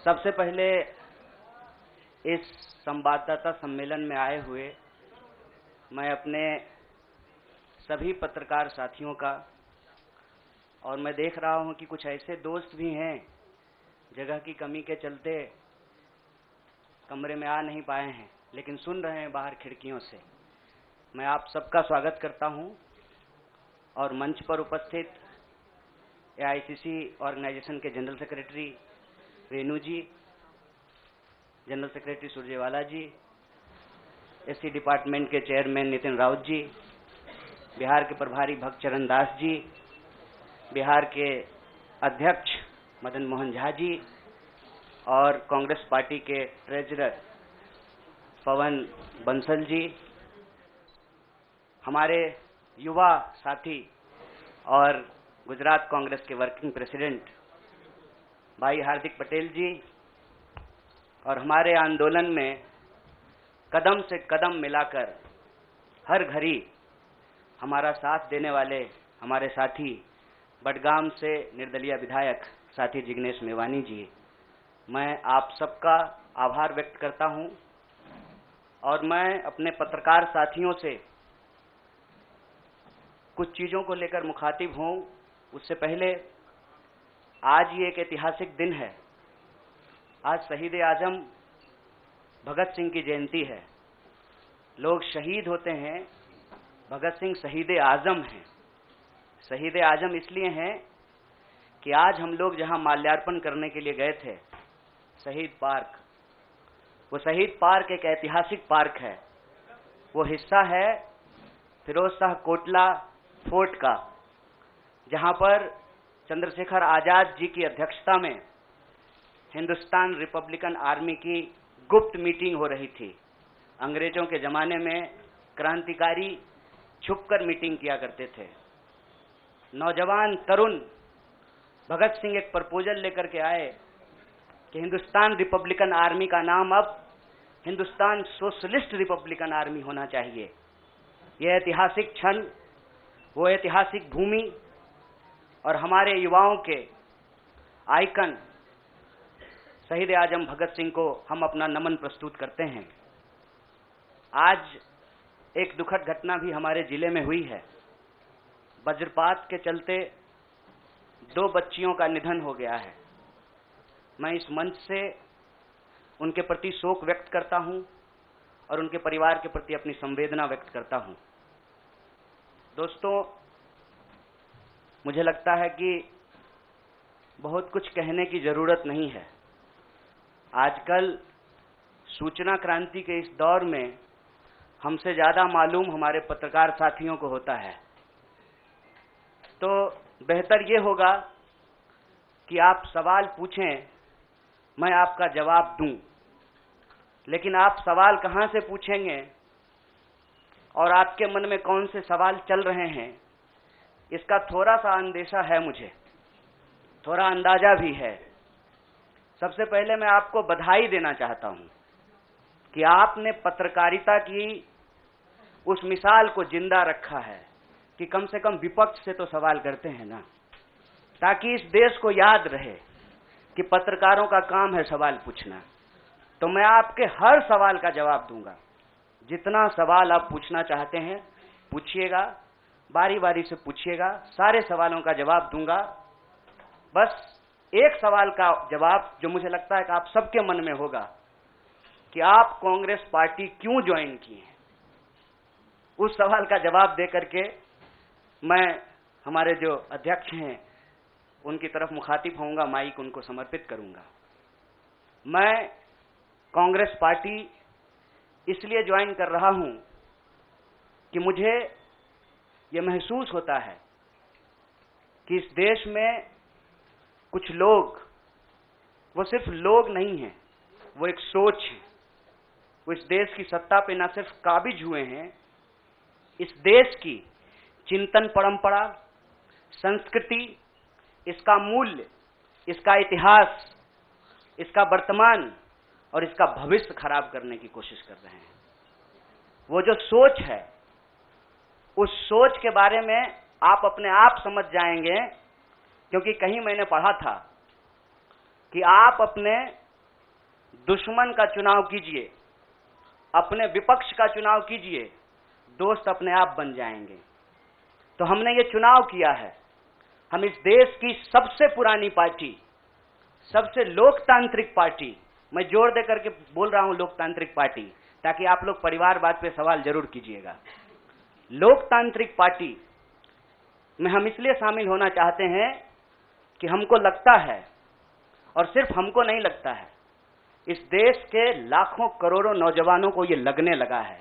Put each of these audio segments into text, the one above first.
सबसे पहले इस संवाददाता सम्मेलन में आए हुए मैं अपने सभी पत्रकार साथियों का, और मैं देख रहा हूं कि कुछ ऐसे दोस्त भी हैं जगह की कमी के चलते कमरे में आ नहीं पाए हैं, लेकिन सुन रहे हैं बाहर खिड़कियों से। मैं आप सबका स्वागत करता हूं और मंच पर उपस्थित एआईसीसी ऑर्गेनाइजेशन के जनरल सेक्रेटरी रेणु जी, जनरल सेक्रेटरी सुरजेवाला जी, एससी डिपार्टमेंट के चेयरमैन नितिन राउत जी, बिहार के प्रभारी भक्तचरण दास जी, बिहार के अध्यक्ष मदन मोहन झा जी और कांग्रेस पार्टी के ट्रेजरर पवन बंसल जी, हमारे युवा साथी और गुजरात कांग्रेस के वर्किंग प्रेसिडेंट भाई हार्दिक पटेल जी, और हमारे आंदोलन में कदम से कदम मिलाकर हर घड़ी हमारा साथ देने वाले हमारे साथी बडगाम से निर्दलीय विधायक साथी जिग्नेश मेवानी जी, मैं आप सबका आभार व्यक्त करता हूं। और मैं अपने पत्रकार साथियों से कुछ चीज़ों को लेकर मुखातिब हूं। उससे पहले आज ये एक ऐतिहासिक दिन है। आज शहीद आजम भगत सिंह की जयंती है। लोग शहीद होते हैं, भगत सिंह शहीद आजम हैं। शहीद आजम इसलिए हैं कि आज हम लोग जहां माल्यार्पण करने के लिए गए थे, शहीद पार्क, वो शहीद पार्क एक ऐतिहासिक पार्क है। वो हिस्सा है फिरोज शाह कोटला फोर्ट का, जहां पर चंद्रशेखर आजाद जी की अध्यक्षता में हिंदुस्तान रिपब्लिकन आर्मी की गुप्त मीटिंग हो रही थी। अंग्रेजों के जमाने में क्रांतिकारी छुपकर मीटिंग किया करते थे। नौजवान तरुण भगत सिंह एक प्रपोजल लेकर के आए कि हिंदुस्तान रिपब्लिकन आर्मी का नाम अब हिंदुस्तान सोशलिस्ट रिपब्लिकन आर्मी होना चाहिए। यह ऐतिहासिक क्षण, वो ऐतिहासिक भूमि और हमारे युवाओं के आइकन शहीद आजम भगत सिंह को हम अपना नमन प्रस्तुत करते हैं। आज एक दुखद घटना भी हमारे जिले में हुई है। वज्रपात के चलते 2 बच्चियों का निधन हो गया है। मैं इस मंच से उनके प्रति शोक व्यक्त करता हूं और उनके परिवार के प्रति अपनी संवेदना व्यक्त करता हूं। दोस्तों, मुझे लगता है कि बहुत कुछ कहने की जरूरत नहीं है। आजकल सूचना क्रांति के इस दौर में हमसे ज्यादा मालूम हमारे पत्रकार साथियों को होता है। तो बेहतर ये होगा कि आप सवाल पूछें, मैं आपका जवाब दूं। लेकिन आप सवाल कहां से पूछेंगे और आपके मन में कौन से सवाल चल रहे हैं, इसका थोड़ा सा अंदेशा है, मुझे थोड़ा अंदाजा भी है। सबसे पहले मैं आपको बधाई देना चाहता हूं कि आपने पत्रकारिता की उस मिसाल को जिंदा रखा है कि कम से कम विपक्ष से तो सवाल करते हैं ना, ताकि इस देश को याद रहे कि पत्रकारों का काम है सवाल पूछना। तो मैं आपके हर सवाल का जवाब दूंगा। जितना सवाल आप पूछना चाहते हैं पूछिएगा, बारी बारी से पूछिएगा, सारे सवालों का जवाब दूंगा। बस एक सवाल का जवाब जो मुझे लगता है कि आप सबके मन में होगा कि आप कांग्रेस पार्टी क्यों ज्वाइन किए हैं, उस सवाल का जवाब दे करके मैं हमारे जो अध्यक्ष हैं उनकी तरफ मुखातिब होऊंगा, माइक उनको समर्पित करूंगा। मैं कांग्रेस पार्टी इसलिए ज्वाइन कर रहा हूं कि मुझे यह महसूस होता है कि इस देश में कुछ लोग, वो सिर्फ लोग नहीं हैं, वो एक सोच है। वो इस देश की सत्ता पे न सिर्फ काबिज हुए हैं, इस देश की चिंतन परंपरा, संस्कृति, इसका मूल्य, इसका इतिहास, इसका वर्तमान और इसका भविष्य खराब करने की कोशिश कर रहे हैं। वो जो सोच है, उस सोच के बारे में आप अपने आप समझ जाएंगे, क्योंकि कहीं मैंने पढ़ा था कि आप अपने दुश्मन का चुनाव कीजिए, अपने विपक्ष का चुनाव कीजिए, दोस्त अपने आप बन जाएंगे। तो हमने ये चुनाव किया है। हम इस देश की सबसे पुरानी पार्टी, सबसे लोकतांत्रिक पार्टी, मैं जोर दे करके बोल रहा हूं लोकतांत्रिक पार्टी, ताकि आप लोग परिवारवाद पे सवाल जरूर कीजिएगा। लोकतांत्रिक पार्टी में हम इसलिए शामिल होना चाहते हैं कि हमको लगता है, और सिर्फ हमको नहीं लगता है, इस देश के लाखों करोड़ों नौजवानों को यह लगने लगा है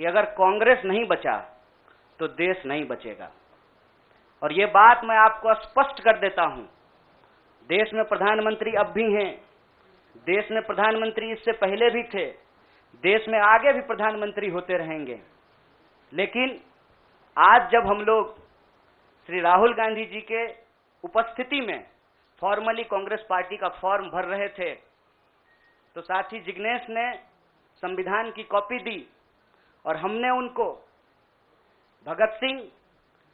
कि अगर कांग्रेस नहीं बचा तो देश नहीं बचेगा। और यह बात मैं आपको स्पष्ट कर देता हूं, देश में प्रधानमंत्री अब भी हैं, देश में प्रधानमंत्री इससे पहले भी थे, देश में आगे भी प्रधानमंत्री होते रहेंगे। लेकिन आज जब हम लोग श्री राहुल गांधी जी के उपस्थिति में फॉर्मली कांग्रेस पार्टी का फॉर्म भर रहे थे, तो साथी जिग्नेश ने संविधान की कॉपी दी और हमने उनको भगत सिंह,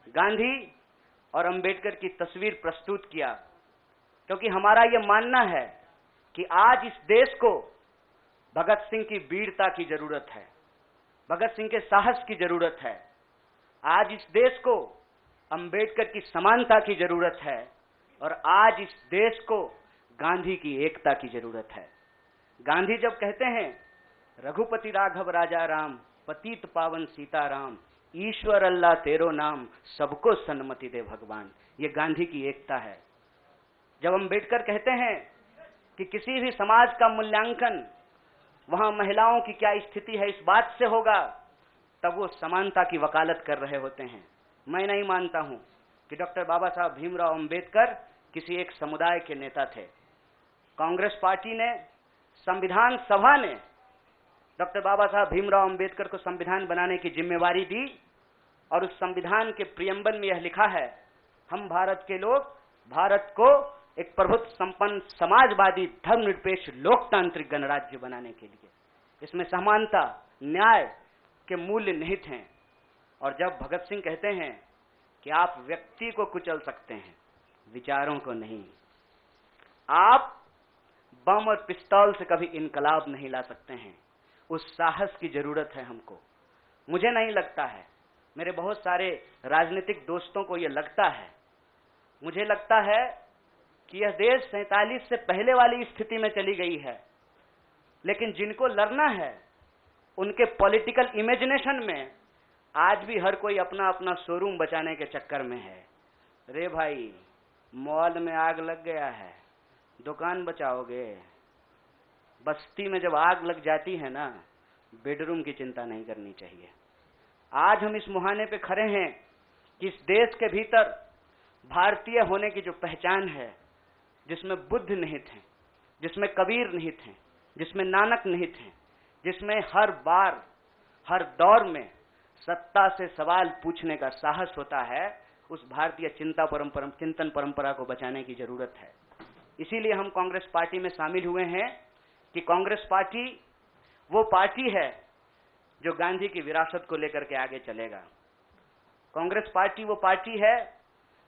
गांधी और अंबेडकर की तस्वीर प्रस्तुत किया, क्योंकि हमारा यह मानना है कि आज इस देश को भगत सिंह की वीरता की जरूरत है, भगत सिंह के साहस की जरूरत है। आज इस देश को अंबेडकर की समानता की जरूरत है, और आज इस देश को गांधी की एकता की जरूरत है। गांधी जब कहते हैं रघुपति राघव राजा राम, पतित पावन सीताराम, ईश्वर अल्लाह तेरो नाम, सबको सन्मति दे भगवान, ये गांधी की एकता है। जब अंबेडकर कहते हैं कि किसी भी समाज का मूल्यांकन वहां महिलाओं की क्या स्थिति है इस बात से होगा, तब वो समानता की वकालत कर रहे होते हैं। मैं नहीं मानता हूं कि डॉक्टर बाबा साहब भीमराव अंबेडकर किसी एक समुदाय के नेता थे। कांग्रेस पार्टी ने, संविधान सभा ने डॉक्टर बाबा साहब भीमराव अंबेडकर को संविधान बनाने की जिम्मेवारी दी, और उस संविधान के प्रियम्बल में यह लिखा है, हम भारत के लोग भारत को एक प्रभुत्व संपन्न समाजवादी धर्मनिरपेक्ष लोकतांत्रिक गणराज्य बनाने के लिए, इसमें समानता, न्याय के मूल्य निहित हैं। और जब भगत सिंह कहते हैं कि आप व्यक्ति को कुचल सकते हैं, विचारों को नहीं, आप बम और पिस्तौल से कभी इनकलाब नहीं ला सकते हैं, उस साहस की जरूरत है हमको। मुझे नहीं लगता है, मेरे बहुत सारे राजनीतिक दोस्तों को यह लगता है, मुझे लगता है कि यह देश 47 से पहले वाली स्थिति में चली गई है। लेकिन जिनको लड़ना है, उनके पॉलिटिकल इमेजिनेशन में आज भी हर कोई अपना अपना शोरूम बचाने के चक्कर में है। रे भाई, मॉल में आग लग गया है, दुकान बचाओगे? बस्ती में जब आग लग जाती है ना, बेडरूम की चिंता नहीं करनी चाहिए। आज हम इस मुहाने पे खड़े हैं कि इस देश के भीतर भारतीय होने की जो पहचान है, जिसमें बुद्ध निहित हैं, जिसमें कबीर निहित हैं, जिसमें नानक निहित हैं, जिसमें हर बार हर दौर में सत्ता से सवाल पूछने का साहस होता है, उस भारतीय चिंतन परंपरा को बचाने की जरूरत है। इसीलिए हम कांग्रेस पार्टी में शामिल हुए हैं कि कांग्रेस पार्टी वो पार्टी है जो गांधी की विरासत को लेकर के आगे चलेगा। कांग्रेस पार्टी वो पार्टी है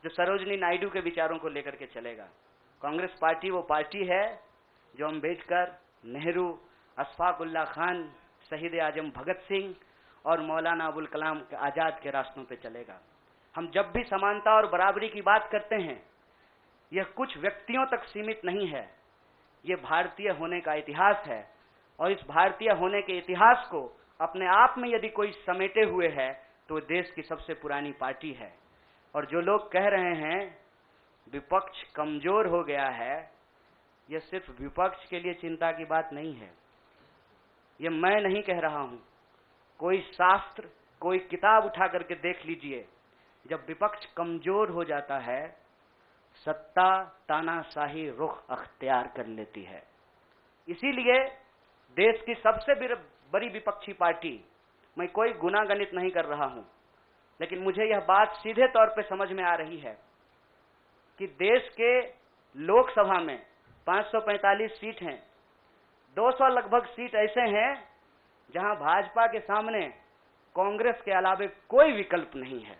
जो सरोजनी नायडू के विचारों को लेकर के चलेगा। कांग्रेस पार्टी वो पार्टी है जो अंबेडकर, नेहरू, अशफाक उल्लाह खान, शहीद आजम भगत सिंह और मौलाना अबुल कलाम आजाद के रास्तों पे चलेगा। हम जब भी समानता और बराबरी की बात करते हैं, यह कुछ व्यक्तियों तक सीमित नहीं है, यह भारतीय होने का इतिहास है। और इस भारतीय होने के इतिहास को अपने आप में यदि कोई समेटे हुए है, तो देश की सबसे पुरानी पार्टी है। और जो लोग कह रहे हैं विपक्ष कमजोर हो गया है, यह सिर्फ विपक्ष के लिए चिंता की बात नहीं है। यह मैं नहीं कह रहा हूं, कोई शास्त्र, कोई किताब उठा करके देख लीजिए। जब विपक्ष कमजोर हो जाता है, सत्ता तानाशाही रुख अख्तियार कर लेती है। इसीलिए देश की सबसे बड़ी विपक्षी पार्टी, मैं कोई गुनागणित नहीं कर रहा हूं, लेकिन मुझे यह बात सीधे तौर पे समझ में आ रही है कि देश के लोकसभा में 545 सीट हैं, 200 लगभग सीट ऐसे हैं जहां भाजपा के सामने कांग्रेस के अलावे कोई विकल्प नहीं है।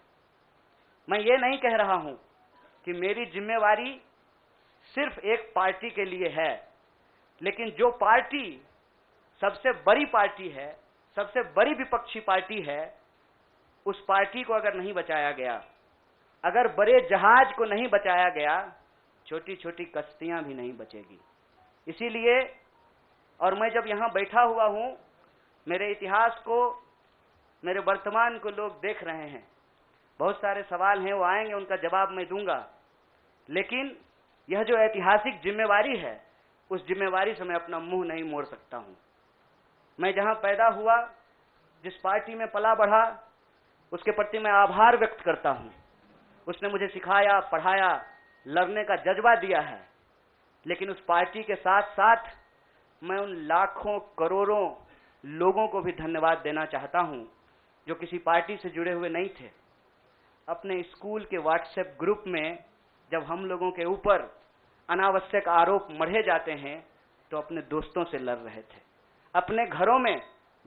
मैं ये नहीं कह रहा हूं कि मेरी जिम्मेवारी सिर्फ एक पार्टी के लिए है। लेकिन जो पार्टी सबसे बड़ी पार्टी है, सबसे बड़ी विपक्षी पार्टी है, उस पार्टी को अगर नहीं बचाया गया, अगर बड़े जहाज को नहीं बचाया गया, छोटी छोटी कश्तियां भी नहीं बचेगी। इसीलिए, और मैं जब यहां बैठा हुआ हूं, मेरे इतिहास को, मेरे वर्तमान को लोग देख रहे हैं। बहुत सारे सवाल हैं, वो आएंगे, उनका जवाब मैं दूंगा। लेकिन यह जो ऐतिहासिक जिम्मेवारी है, उस जिम्मेवारी से मैं अपना मुंह नहीं मोड़ सकता हूं। मैं जहां पैदा हुआ, जिस पार्टी में पला बढ़ा, उसके प्रति मैं आभार व्यक्त करता हूं। उसने मुझे सिखाया, पढ़ाया, लड़ने का जज्बा दिया है। लेकिन उस पार्टी के साथ साथ मैं उन लाखों करोड़ों लोगों को भी धन्यवाद देना चाहता हूं जो किसी पार्टी से जुड़े हुए नहीं थे। अपने स्कूल के व्हाट्सएप ग्रुप में जब हम लोगों के ऊपर अनावश्यक आरोप मढ़े जाते हैं, तो अपने दोस्तों से लड़ रहे थे, अपने घरों में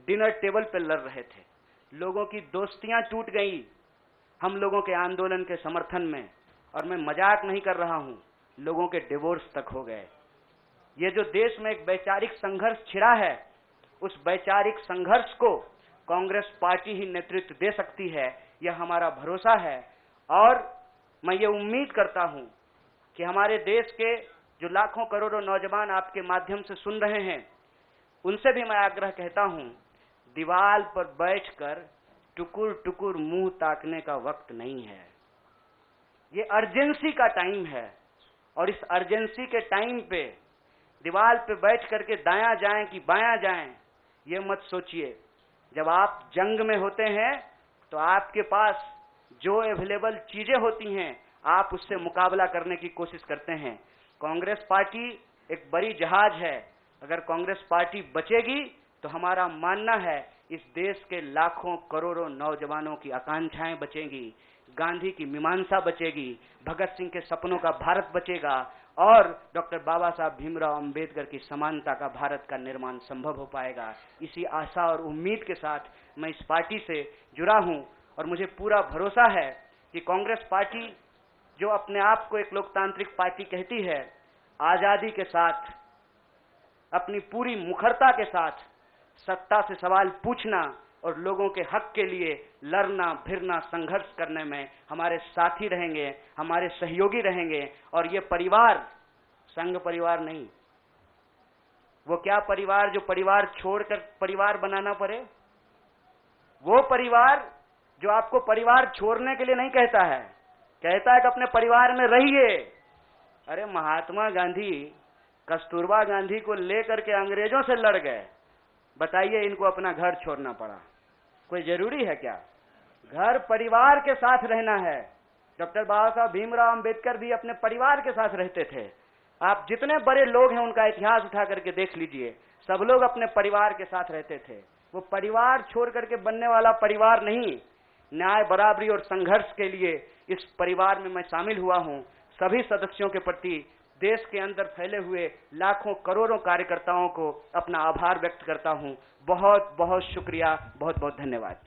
डिनर टेबल पर लड़ रहे थे। लोगों की दोस्तियां टूट गई हम लोगों के आंदोलन के समर्थन में, और मैं मजाक नहीं कर रहा हूं, लोगों के डिवोर्स तक हो गए। ये जो देश में एक वैचारिक संघर्ष छिड़ा है, उस वैचारिक संघर्ष को कांग्रेस पार्टी ही नेतृत्व दे सकती है, यह हमारा भरोसा है। और मैं ये उम्मीद करता हूं कि हमारे देश के जो लाखों करोड़ों नौजवान आपके माध्यम से सुन रहे हैं, उनसे भी मैं आग्रह कहता हूं, दीवार पर बैठकर टुकुर टुकुर मुंह ताकने का वक्त नहीं है। ये अर्जेंसी का टाइम है, और इस अर्जेंसी के टाइम पे दीवार पे बैठ करके दायां जाएं कि बायां जाएं, ये मत सोचिए। जब आप जंग में होते हैं तो आपके पास जो अवेलेबल चीजें होती हैं, आप उससे मुकाबला करने की कोशिश करते हैं। कांग्रेस पार्टी एक बड़ी जहाज है। अगर कांग्रेस पार्टी बचेगी तो हमारा मानना है इस देश के लाखों करोड़ों नौजवानों की आकांक्षाएं बचेंगी, गांधी की मीमांसा बचेगी, भगत सिंह के सपनों का भारत बचेगा, और डॉक्टर बाबा साहब भीमराव अंबेडकर की समानता का भारत का निर्माण संभव हो पाएगा। इसी आशा और उम्मीद के साथ मैं इस पार्टी से जुड़ा हूं, और मुझे पूरा भरोसा है कि कांग्रेस पार्टी जो अपने आप को एक लोकतांत्रिक पार्टी कहती है, आजादी के साथ, अपनी पूरी मुखरता के साथ सत्ता से सवाल पूछना और लोगों के हक के लिए लड़ना, भिड़ना, संघर्ष करने में हमारे साथी रहेंगे, हमारे सहयोगी रहेंगे। और ये परिवार संघ परिवार नहीं, वो क्या परिवार जो परिवार छोड़कर परिवार बनाना पड़े, वो परिवार जो आपको परिवार छोड़ने के लिए नहीं कहता है, कहता है कि अपने परिवार में रहिए। अरे महात्मा गांधी कस्तूरबा गांधी को लेकर के अंग्रेजों से लड़ गए, बताइए इनको अपना घर छोड़ना पड़ा। कोई जरूरी है क्या? घर परिवार के साथ रहना है। डॉक्टर बाबा साहब भीमराव अंबेडकर भी अपने परिवार के साथ रहते थे। आप जितने बड़े लोग हैं उनका इतिहास उठा करके देख लीजिए, सब लोग अपने परिवार के साथ रहते थे। वो परिवार छोड़ करके बनने वाला परिवार नहीं। न्याय, बराबरी और संघर्ष के लिए इस परिवार में मैं शामिल हुआ हूं। सभी सदस्यों के प्रति, देश के अंदर फैले हुए लाखों करोड़ों कार्यकर्ताओं को अपना आभार व्यक्त करता हूं। बहुत बहुत शुक्रिया, बहुत बहुत धन्यवाद।